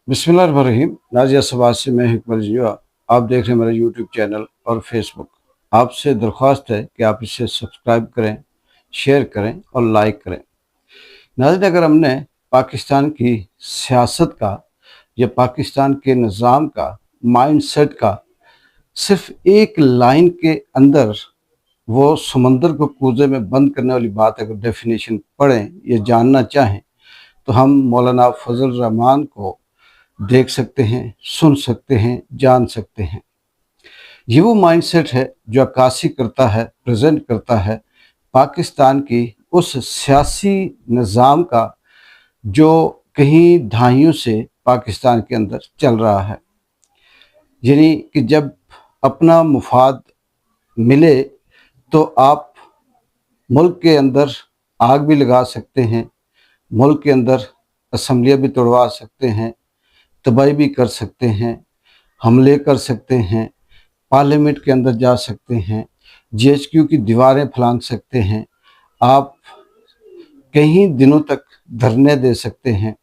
बिस्मिल्लाहिर्रहमानिर्रहीम। नाजिया सवाद से मैं हिकमत जिया। आप देख रहे हैं मेरा यूट्यूब चैनल और फेसबुक। आपसे दरख्वास्त है कि आप इसे सब्सक्राइब करें, शेयर करें और लाइक करें। नाज़रीन, अगर हमने पाकिस्तान की सियासत का या पाकिस्तान के निज़ाम का, माइंडसेट का सिर्फ एक लाइन के अंदर वो समंदर को कूजे में बंद करने वाली बात अगर डेफिनेशन पढ़ें या जानना चाहें तो हम मौलाना फजल रहमान को देख सकते हैं, सुन सकते हैं, जान सकते हैं। ये वो माइंडसेट है जो अक्कासी करता है, प्रेजेंट करता है पाकिस्तान की उस सियासी निज़ाम का जो कहीं दहाइयों से पाकिस्तान के अंदर चल रहा है। यानी कि जब अपना मुफाद मिले तो आप मुल्क के अंदर आग भी लगा सकते हैं, मुल्क के अंदर असम्बलियाँ भी तोड़वा सकते हैं, तबाही भी कर सकते हैं, हमले कर सकते हैं, पार्लियामेंट के अंदर जा सकते हैं, जीएचक्यू की दीवारें फलांग सकते हैं, आप कई दिनों तक धरने दे सकते हैं,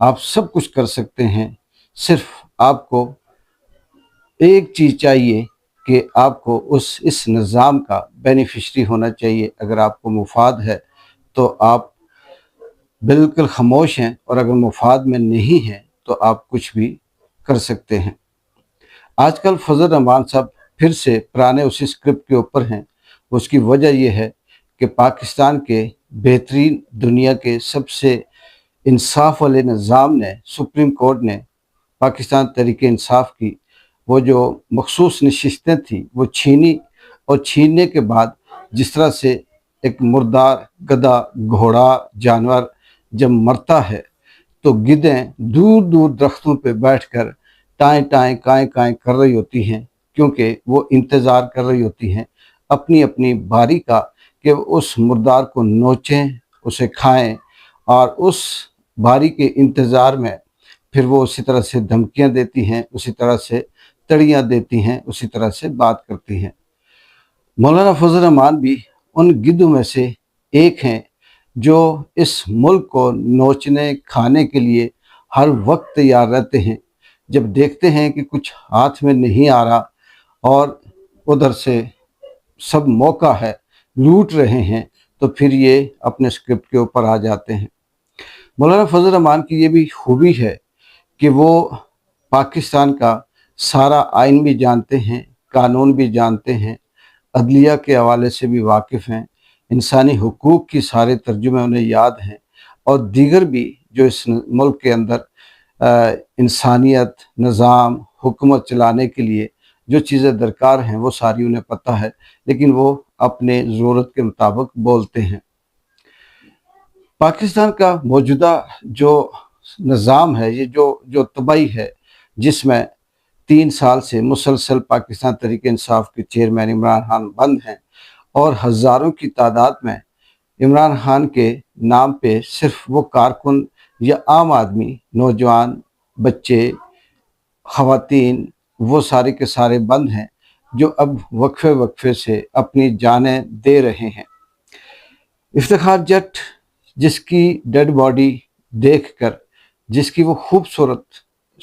आप सब कुछ कर सकते हैं। सिर्फ आपको एक चीज़ चाहिए कि आपको इस निज़ाम का बेनिफिशरी होना चाहिए। अगर आपको मुफाद है तो आप बिल्कुल खामोश हैं, और अगर मुफाद में नहीं हैं तो आप कुछ भी कर सकते हैं। आजकल फजल रहमान साहब फिर से पुराने उसी स्क्रिप्ट के ऊपर हैं। उसकी वजह यह है कि पाकिस्तान के बेहतरीन, दुनिया के सबसे इंसाफ वाले निज़ाम ने, सुप्रीम कोर्ट ने पाकिस्तान तहरीक इंसाफ की वो जो मखसूस नशिस्तें थी वो छीनी, और छीनने के बाद जिस तरह से एक मुर्दार, गधा, घोड़ा जानवर जब मरता है तो गिद्धें दूर दूर दरख्तों पे बैठकर टाएं टाएं काएं काएं कर रही होती हैं, क्योंकि वो इंतज़ार कर रही होती हैं अपनी अपनी बारी का कि उस मुर्दार को नोचें, उसे खाएं, और उस बारी के इंतज़ार में फिर वो उसी तरह से धमकियां देती हैं, उसी तरह से तड़ियाँ देती हैं, उसी तरह से बात करती हैं। मौलाना फजल रहमान भी उन गिद्धों में से एक हैं जो इस मुल्क को नोचने, खाने के लिए हर वक्त तैयार रहते हैं। जब देखते हैं कि कुछ हाथ में नहीं आ रहा और उधर से सब मौका है, लूट रहे हैं, तो फिर ये अपने स्क्रिप्ट के ऊपर आ जाते हैं। मौलाना फजल रहमान की ये भी खूबी है कि वो पाकिस्तान का सारा आइन भी जानते हैं, कानून भी जानते हैं, अदलिया के हवाले से भी वाकिफ़ हैं, इंसानी हुकूक की सारे तर्जुमे उन्हें याद हैं, और दीगर भी जो इस मुल्क के अंदर इंसानियत, निज़ाम, हुकूमत चलाने के लिए जो चीज़ें दरकार हैं वो सारी उन्हें पता है, लेकिन वो अपने ज़रूरत के मुताबिक बोलते हैं। पाकिस्तान का मौजूदा जो निज़ाम है, ये जो तबाही है, जिसमें 3 साल से मुसलसल पाकिस्तान तहरीक इंसाफ के चेयरमैन इमरान खान बंद हैं, और हज़ारों की तादाद में इमरान खान के नाम पे सिर्फ वो कारकुन या आम आदमी, नौजवान, बच्चे, ख़वातीन, वो सारे के सारे बंद हैं जो अब वक्फे वक्फे से अपनी जानें दे रहे हैं। इफ्तिखार जट जिसकी डेड बॉडी देखकर, जिसकी वो खूबसूरत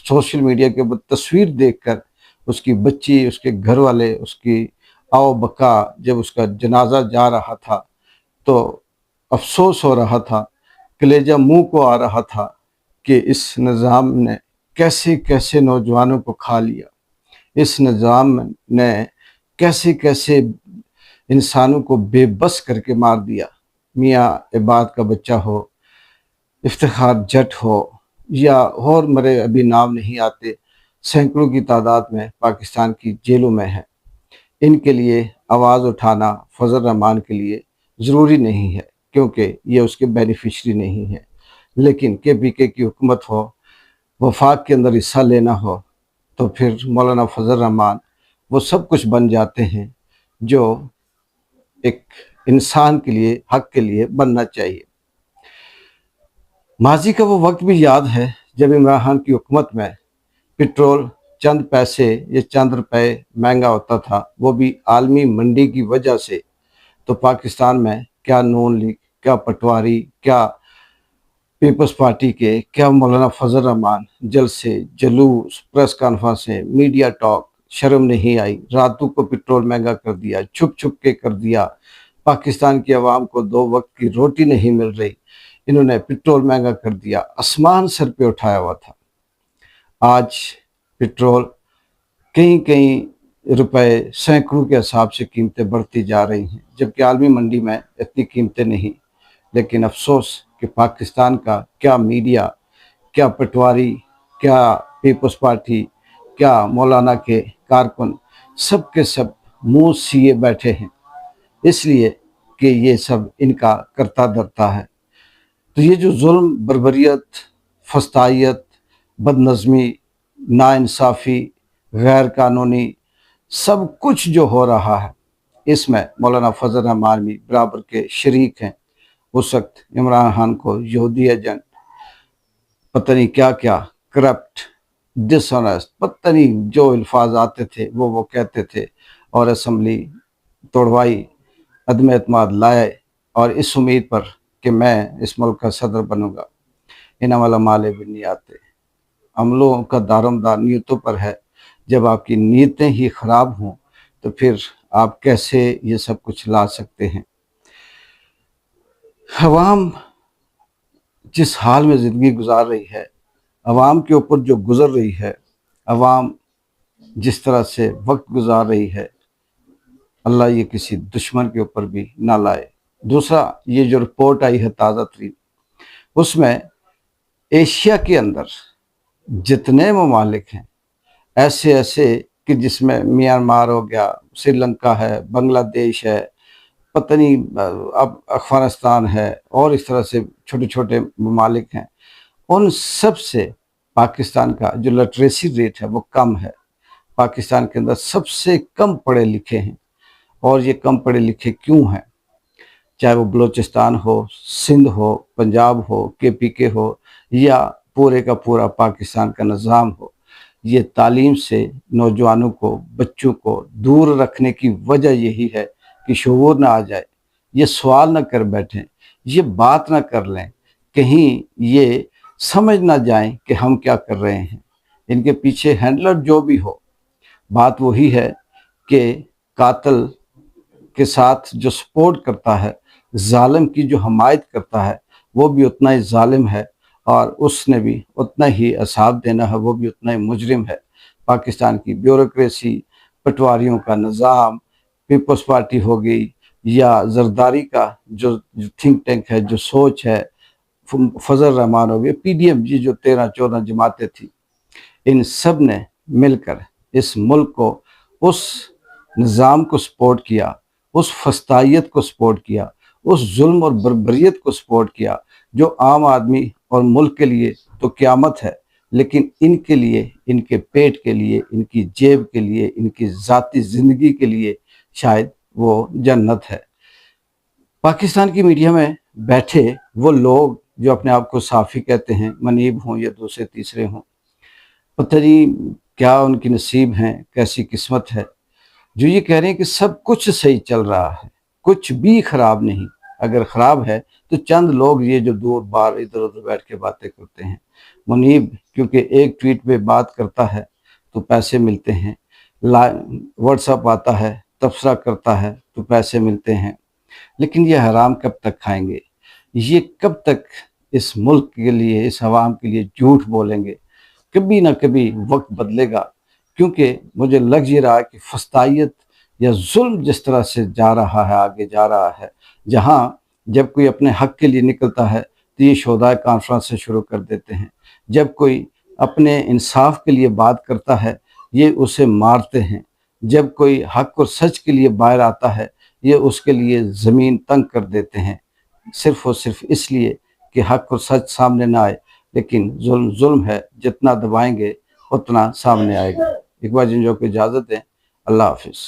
सोशल मीडिया के ऊपर तस्वीर देखकर उसकी बच्ची, उसके घर वाले, उसकी आओ बका, जब उसका जनाजा जा रहा था तो अफसोस हो रहा था, कलेजा मुंह को आ रहा था कि इस निज़ाम ने कैसे कैसे नौजवानों को खा लिया, इस निज़ाम ने कैसे कैसे इंसानों को बेबस करके मार दिया। मियाँ इबाद का बच्चा हो, इफ्तिखार जट हो, या और मरे अभी नाम नहीं आते, सैकड़ों की तादाद में पाकिस्तान की जेलों में हैं। इनके लिए आवाज़ उठाना फजल रहमान के लिए ज़रूरी नहीं है, क्योंकि ये उसके बेनिफिशरी नहीं है। लेकिन KPK की हुकूमत हो, वफाक के अंदर हिस्सा लेना हो, तो फिर मौलाना फजल रहमान वो सब कुछ बन जाते हैं जो एक इंसान के लिए, हक के लिए बनना चाहिए। माजी का वो वक्त भी याद है जब इमरान खान की हुकूमत में पेट्रोल चंद पैसे या चंद रुपए महंगा होता था, वो भी आलमी मंडी की वजह से। तो पाकिस्तान में क्या नून लीग, क्या पटवारी, क्या पीपल्स पार्टी के क्या मौलाना फजल रहमान जलसे, जुलूस, प्रेस कॉन्फ्रेंसें, मीडिया टॉक, शर्म नहीं आई? रातों को पेट्रोल महंगा कर दिया, छुप छुप के कर दिया। पाकिस्तान की आवाम को 2 वक्त की रोटी नहीं मिल रही, इन्होंने पेट्रोल महंगा कर दिया, आसमान सर पे उठाया हुआ था। आज पेट्रोल कई कई रुपए, सैकड़ों के हिसाब से कीमतें बढ़ती जा रही हैं, जबकि आलमी मंडी में इतनी कीमतें नहीं। लेकिन अफसोस कि पाकिस्तान का क्या मीडिया, क्या पटवारी, क्या पीपल्स पार्टी, क्या मौलाना के कारकुन, सब के सब मुंह सिए बैठे हैं, इसलिए कि ये सब इनका करता धरता है। तो ये जो जुल्म, बर्बरियत, फस्तायत, बदनज़मी, नाइंसाफ़ी, गैर कानूनी सब कुछ जो हो रहा है, इसमें मौलाना फजल रहमान भी बराबर के शरीक हैं। उस वक्त इमरान खान को यहूदी एजेंट, पता नहीं क्या क्या, करप्ट, डिसऑनेस्ट, पता नहीं जो अल्फाज आते थे वो कहते थे, और असम्बली तोड़वाई, अदम एतमाद लाए, और इस उम्मीद पर कि मैं इस मुल्क का सदर बनूंगा। इन वाला माले भी नहीं आते। अमलों का दारोमदार नीयतों पर है। जब आपकी नीयतें ही ख़राब हों तो फिर आप कैसे ये सब कुछ ला सकते हैं? अवाम जिस हाल में ज़िंदगी गुजार रही है, अवाम के ऊपर जो गुज़र रही है, अवाम जिस तरह से वक्त गुजार रही है, अल्लाह ये किसी दुश्मन के ऊपर भी ना लाए। दूसरा, ये जो रिपोर्ट आई है ताज़ा तरीन, उसमें एशिया के अंदर जितने ममालिक हैं, ऐसे ऐसे कि जिसमें म्यांमार हो गया, श्रीलंका है, बांग्लादेश है, पता नहीं अब अफगानिस्तान है, और इस तरह से छोटे छोटे ममालिक हैं, उन सब से पाकिस्तान का जो लिटरेसी रेट है वो कम है। पाकिस्तान के अंदर सबसे कम पढ़े लिखे हैं, और ये कम पढ़े लिखे क्यों हैं? चाहे वो बलूचिस्तान हो, सिंध हो, पंजाब हो, KPK हो, या पूरे का पूरा पाकिस्तान का निज़ाम हो, ये तालीम से नौजवानों को, बच्चों को दूर रखने की वजह यही है कि शऊर ना आ जाए, ये सवाल ना कर बैठें, ये बात ना कर लें, कहीं ये समझ ना जाएं कि हम क्या कर रहे हैं। इनके पीछे हैंडलर जो भी हो, बात वही है कि कातिल के साथ जो सपोर्ट करता है, जालिम की जो हमायत करता है, वो भी उतना ही जालिम है, और उसने भी उतना ही असाब देना है, वो भी उतना ही मुजरिम है। पाकिस्तान की ब्यूरोक्रेसी, पटवारियों का निज़ाम, पीपल्स पार्टी हो गई, या जरदारी का जो थिंक टैंक है, जो सोच है, फजल रहमान हो गए, PDM, ये जो 13-14 जमातें थी, इन सब ने मिलकर इस मुल्क को, उस निज़ाम को सपोर्ट किया, उस फस्तायत को सपोर्ट किया, उस जुल्म और बर्बरियत को सपोर्ट किया, जो आम आदमी और मुल्क के लिए तो क़यामत है, लेकिन इनके लिए, इनके पेट के लिए, इनकी जेब के लिए, इनकी ज़ाती ज़िंदगी के लिए शायद वो जन्नत है। पाकिस्तान की मीडिया में बैठे वो लोग जो अपने आप को साफ़ी कहते हैं, मनीब हों या दूसरे तीसरे हों, पता नहीं क्या उनकी नसीब हैं, कैसी किस्मत है, जो ये कह रहे हैं कि सब कुछ सही चल रहा है, कुछ भी ख़राब नहीं। अगर ख़राब है तो चंद लोग ये जो दूर बार इधर उधर बैठ के बातें करते हैं। मुनीब क्योंकि एक ट्वीट पे बात करता है तो पैसे मिलते हैं, व्हाट्सअप आता है, तबसरा करता है तो पैसे मिलते हैं, लेकिन ये हराम कब तक खाएंगे? ये कब तक इस मुल्क के लिए, इस अवाम के लिए झूठ बोलेंगे? कभी ना कभी वक्त बदलेगा, क्योंकि मुझे लग ये रहा है कि फस्तायत या जुल्म जिस तरह से जा रहा है, आगे जा रहा है, जहाँ जब कोई अपने हक के लिए निकलता है तो ये शोधा कॉन्फ्रेंस से शुरू कर देते हैं, जब कोई अपने इंसाफ के लिए बात करता है ये उसे मारते हैं, जब कोई हक और सच के लिए बाहर आता है ये उसके लिए ज़मीन तंग कर देते हैं, सिर्फ़ और सिर्फ इसलिए कि हक और सच सामने ना आए। लेकिन जुल्म जुल्म है, जितना दबाएंगे उतना सामने आएगा। इकबाल जिंजो को इजाज़त दें। अल्लाह हाफिज़।